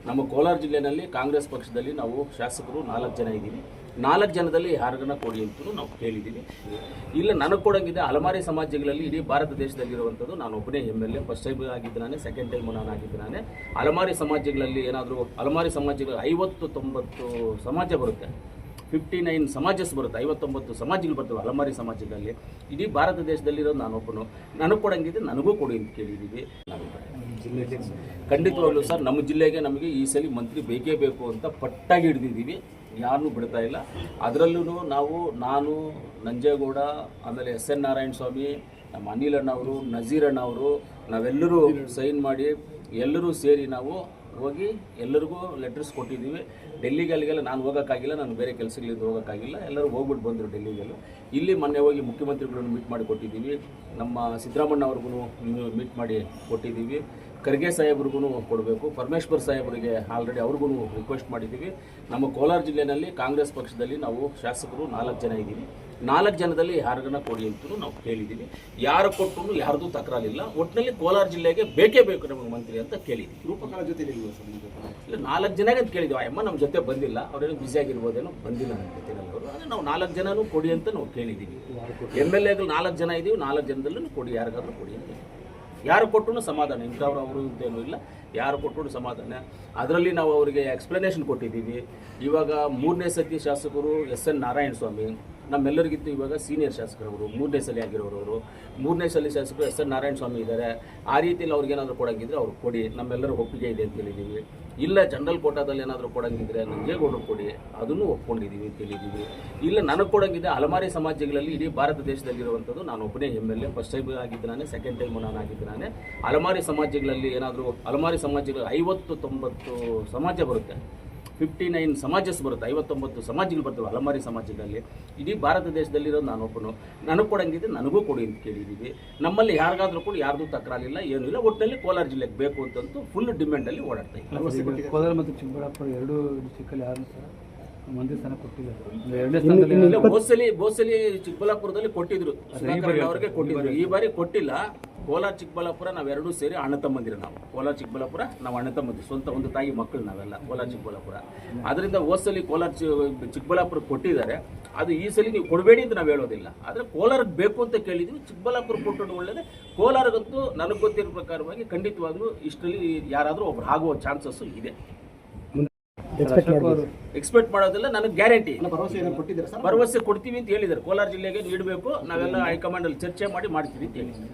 ನಮ್ಮ ಕೋಲಾರ ಜಿಲ್ಲೆಯಲ್ಲಿ ಕಾಂಗ್ರೆಸ್ ಪಕ್ಷದಲ್ಲಿ ನಾವು ಶಾಸಕರು 4 ಜನ ಇದ್ದೀವಿ. 4 ಜನದಲ್ಲಿ ಯಾರಿಗನ್ನ ಕೊಡಿ ಅಂತಲೂ ನಾವು ಕೇಳಿದ್ದೀವಿ. ಇಲ್ಲ ನನಗೆ ಕೊಡೋಂಗಿದೆ ಅಲಮಾರಿ ಸಮಾಜಗಳಲ್ಲಿ ಇಡೀ ಭಾರತ ದೇಶದಲ್ಲಿರುವಂಥದ್ದು ನಾನು ಒಬ್ಬನೇ MLA. ಫಸ್ಟ್ ಟೈಮ್ ಆಗಿದ್ದು ನಾನೇ, ಸೆಕೆಂಡ್ ಟೈಮ್ ನಾನು ಆಗಿದ್ದು ನಾನೇ. ಅಲಮಾರಿ ಸಮಾಜಗಳಲ್ಲಿ ಏನಾದರೂ ಅಲಮಾರಿ ಸಮಾಜಗಳು 50-90 ಸಮಾಜ ಬರುತ್ತೆ, 59 ಸಮಾಜಸ್ ಬರುತ್ತೆ, 59 ಸಮಾಜಗಳು ಬರ್ತವೆ ಅಲಮಾರಿ ಸಮಾಜಗಳಲ್ಲಿ. ಇಡೀ ಭಾರತ ದೇಶದಲ್ಲಿರೋದು ನಾನೊಬ್ಬನು. ನನಗೆ ಕೊಡೋಂಗಿದೆ ನನಗೂ ಕೊಡಿ ಅಂತ ಕೇಳಿದ್ದೀವಿ. ಖಂಡಿತವಾಗ್ಲೂ ಸರ್, ನಮ್ಮ ಜಿಲ್ಲೆಗೆ ನಮಗೆ ಈ ಸಲ ಮಂತ್ರಿ ಬೇಕೇ ಬೇಕು ಅಂತ ಪಟ್ಟಾಗಿ ಹಿಡಿದಿದ್ದೀವಿ. ಯಾರನ್ನೂ ಬಿಡ್ತಾ ಇಲ್ಲ. ಅದರಲ್ಲೂ ನಾನು ನಂಜೇಗೌಡ, ಆಮೇಲೆ SN ನಾರಾಯಣ ಸ್ವಾಮಿ, ನಮ್ಮ ಅನಿಲ್ ಅಣ್ಣವರು, ನಜೀರ್ ಅಣ್ಣವರು, ನಾವೆಲ್ಲರೂ ಸೈನ್ ಮಾಡಿ ಎಲ್ಲರೂ ಸೇರಿ ನಾವು ಹೋಗಿ ಎಲ್ಲರಿಗೂ ಲೆಟರ್ಸ್ ಕೊಟ್ಟಿದ್ದೀವಿ. ಡೆಲ್ಲಿಗೆಲ್ಲ ನಾನು ಹೋಗೋಕ್ಕಾಗಿಲ್ಲ, ನಾನು ಬೇರೆ ಕೆಲಸಗಳಿಂದ ಹೋಗೋಕ್ಕಾಗಿಲ್ಲ. ಎಲ್ಲರೂ ಹೋಗ್ಬಿಟ್ಟು ಬಂದರು ಡೆಲ್ಲಿಗೆಲ್ಲ. ಇಲ್ಲಿ ಮೊನ್ನೆ ಹೋಗಿ ಮುಖ್ಯಮಂತ್ರಿಗಳನ್ನು ಮೀಟ್ ಮಾಡಿ ಕೊಟ್ಟಿದ್ದೀವಿ. ನಮ್ಮ ಸಿದ್ದರಾಮಣ್ಣ ಅವ್ರಿಗೂ ಮೀಟ್ ಮಾಡಿ ಕೊಟ್ಟಿದ್ದೀವಿ. ಖರ್ಗೆ ಸಾಹೇಬ್ರಿಗೂ ಕೊಡಬೇಕು, ಪರಮೇಶ್ವರ್ ಸಾಹೇಬರಿಗೆ ಆಲ್ರೆಡಿ ಅವ್ರಿಗೂ ರಿಕ್ವೆಸ್ಟ್ ಮಾಡಿದ್ದೀವಿ. ನಮ್ಮ ಕೋಲಾರ ಜಿಲ್ಲೆಯಲ್ಲಿ ಕಾಂಗ್ರೆಸ್ ಪಕ್ಷದಲ್ಲಿ ನಾವು ಶಾಸಕರು 4 ಜನ ಇದ್ದೀವಿ. 4 ಜನದಲ್ಲಿ ಯಾರಿಗನ್ನ ಕೊಡಿ ಅಂತಲೂ ನಾವು ಕೇಳಿದ್ದೀವಿ. ಯಾರು ಕೊಟ್ಟರು ಯಾರ್ದು ತಕರಾರಿಲ್ಲ. ಒಟ್ಟಿನಲ್ಲಿ ಕೋಲಾರ ಜಿಲ್ಲೆಗೆ ಬೇಕೇ ಬೇಕು ನಮಗೆ ಮಂತ್ರಿ ಅಂತ ಕೇಳಿದ್ದೀವಿ. ರೂಪಕರ ಜೊತೆ ಇಲ್ಲ 4 ಜನಕ್ಕೆ ಅಂತ ಕೇಳಿದ್ದೀವಿ. ಅಮ್ಮ ನಮ್ಮ ಜೊತೆ ಬಂದಿಲ್ಲ, ಅವರೇನು ಬ್ಯುಸಿಯಾಗಿರ್ಬೋದೇನೋ, ಬಂದಿಲ್ಲ ನಮ್ಮ ಜೊತೆನಲ್ಲಿ ಅವರು. ಆದರೆ ನಾವು 4 ಜನನೂ ಕೊಡಿ ಅಂತ ನಾವು ಕೇಳಿದ್ದೀವಿ. MLAಗಳು 4 ಜನ ಇದ್ದೀವಿ. 4 ಜನದಲ್ಲೂ ಕೊಡಿ, ಯಾರಿಗಾದ್ರೂ ಕೊಡಿ ಅಂತ. ಯಾರು ಕೊಟ್ಟರು ಸಮಾಧಾನ, ಇಂಥವ್ರು ಅವರು ಅಂತೇನೂ ಇಲ್ಲ. ಯಾರು ಕೊಟ್ಟರು ಸಮಾಧಾನ. ಅದರಲ್ಲಿ ನಾವು ಅವರಿಗೆ ಎಕ್ಸ್ಪ್ಲನೇಷನ್ ಕೊಟ್ಟಿದ್ದೀವಿ. ಇವಾಗ 3ನೇ ಸತಿ ಶಾಸಕರು SN ನಾರಾಯಣ ಸ್ವಾಮಿ ನಮ್ಮೆಲ್ಲರಿಗಿಂತ ಇವಾಗ ಸೀನಿಯರ್ ಶಾಸಕರವರು, 3ನೇ ಸಲ ಆಗಿರೋರವರು. 3ನೇ ಸಲ ಶಾಸಕರು SN ನಾರಾಯಣ ಸ್ವಾಮಿ ಇದ್ದಾರೆ. ಆ ರೀತಿಯಲ್ಲಿ ಅವ್ರಿಗೇನಾದರೂ ಕೊಡೋಂಗಿದ್ರೆ ಅವ್ರು ಕೊಡಿ, ನಮ್ಮೆಲ್ಲರೂ ಒಪ್ಪಿಗೆ ಇದೆ ಅಂತ ಹೇಳಿದ್ದೀವಿ. ಇಲ್ಲ ಜನರಲ್ ಕೋಟಾದಲ್ಲಿ ಏನಾದರೂ ಕೊಡೋಂಗಿದ್ರೆ ನಂಜೇಗೌಡರು ಕೊಡಿ, ಅದನ್ನು ಒಪ್ಕೊಂಡಿದ್ದೀವಿ ಅಂತ ಹೇಳಿದ್ದೀವಿ. ಇಲ್ಲ ನನಗೆ ಕೊಡೋಂಗಿದೆ ಅಲಮಾರಿ ಸಮಾಜಗಳಲ್ಲಿ ಇಡೀ ಭಾರತ ದೇಶದಲ್ಲಿರುವಂಥದ್ದು ನಾನು ಒಬ್ಬನೇ MLA. ಫಸ್ಟ್ ಟೈಮ್ ಆಗಿದ್ದು ನಾನೇ, ಸೆಕೆಂಡ್ ಟೈಮ್ ನಾನು ಆಗಿದ್ದು ನಾನೇ. ಅಲಮಾರಿ ಸಮಾಜಗಳಲ್ಲಿ ಏನಾದರೂ ಅಲಮಾರಿ ಸಮಾಜಗಳು 50-90 ಸಮಾಜ ಬರುತ್ತೆ, 59 ಸಮಾಜಸ್ ಬರುತ್ತೆ, 59 ಸಮಾಜಗಳು ಬರ್ತವೆ ಅಲಮಾರಿ ಸಮಾಜಗಳಲ್ಲಿ. ಇಡೀ ಭಾರತ ದೇಶದಲ್ಲಿರೋದು ನಾನೊಬ್ಬನು. ನನಗೆ ಕೊಡೋಂಗಿದೆ ನನಗೂ ಕೊಡಿ ಅಂತ ಕೇಳಿದ್ದೀವಿ. ನಮ್ಮಲ್ಲಿ ಯಾರಿಗಾದ್ರೂ ಕೂಡ ಯಾರ್ದು ತಕರಾರಿಲ್ಲ, ಏನೂ ಇಲ್ಲ. ಒಟ್ಟಿನಲ್ಲಿ ಕೋಲಾರ ಜಿಲ್ಲೆಗೆ ಬೇಕು ಅಂತಂತೂ ಫುಲ್ ಡಿಮ್ಯಾಂಡಲ್ಲಿ ಓಡಾಡ್ತಾ ಇದ್ದೀವಿ. ಕೋಲಾರ ಮತ್ತು ಚಿಕ್ಕಬಳ್ಳಾಪುರ 2 ಡಿಸ್ಟ್ರಿಕ್ಟಲ್ಲಿ ಯಾರು ಮಂತ್ರಿ ಸ್ಥಾನ ಕೊಟ್ಟಿದ್ದಾರೆ. ಬೋಸಲಿ ಚಿಕ್ಕಬಳ್ಳಾಪುರದಲ್ಲಿ ಕೊಟ್ಟಿದ್ರು, ಅವ್ರಿಗೆ ಕೊಟ್ಟಿದ್ರು. ಈ ಬಾರಿ ಕೊಟ್ಟಿಲ್ಲ. ಕೋಲಾರ ಚಿಕ್ಕಬಳ್ಳಾಪುರ ನಾವೆರಡೂ ಸೇರಿ ಅಣ್ಣ ತಮ್ಮಂದಿರು. ನಾವು ಕೋಲಾರ ಚಿಕ್ಕಬಳ್ಳಾಪುರ ನಾವು ಅಣ್ಣ ತಮ್ಮಂದಿರು, ಸ್ವಂತ ಒಂದು ತಾಯಿ ಮಕ್ಕಳು ನಾವೆಲ್ಲ ಕೋಲಾರ ಚಿಕ್ಕಬಳ್ಳಾಪುರ. ಅದರಿಂದ ಹೋದ್ಸಲಿ ಕೋಲಾರ ಚಿಕ್ಕಬಳ್ಳಾಪುರ ಕೊಟ್ಟಿದ್ದಾರೆ. ಅದು ಈ ಸಲ ನೀವು ಕೊಡಬೇಡಿ ಅಂತ ನಾವು ಹೇಳೋದಿಲ್ಲ. ಆದರೆ ಕೋಲಾರಕ್ಕೆ ಬೇಕು ಅಂತ ಕೇಳಿದ್ವಿ. ಚಿಕ್ಕಬಳ್ಳಾಪುರ ಕೊಟ್ಟರು ಒಳ್ಳೆಯದೇ. ಕೋಲಾರಗಂತೂ ನನಗೆ ಗೊತ್ತಿರೋ ಪ್ರಕಾರವಾಗಿ ಖಂಡಿತವಾಗ್ಲೂ ಇಷ್ಟರಲ್ಲಿ ಯಾರಾದರೂ ಒಬ್ರು ಆಗುವ ಚಾನ್ಸಸ್ಸು ಇದೆ. ಎಕ್ಸ್ಪೆಕ್ಟ್ ಮಾಡೋದಿಲ್ಲ, ನನಗೆ ಗ್ಯಾರಂಟಿ. ಭರವಸೆ ಕೊಡ್ತೀವಿ ಅಂತ ಹೇಳಿದ್ದಾರೆ. ಕೋಲಾರ ಜಿಲ್ಲೆಗೆ ನೀಡಬೇಕು, ನಾವೆಲ್ಲ ಹೈಕಮಾಂಡಲ್ಲಿ ಚರ್ಚೆ ಮಾಡಿ ಮಾಡ್ತೀವಿ ಅಂತ ಹೇಳಿದ್ದಾರೆ.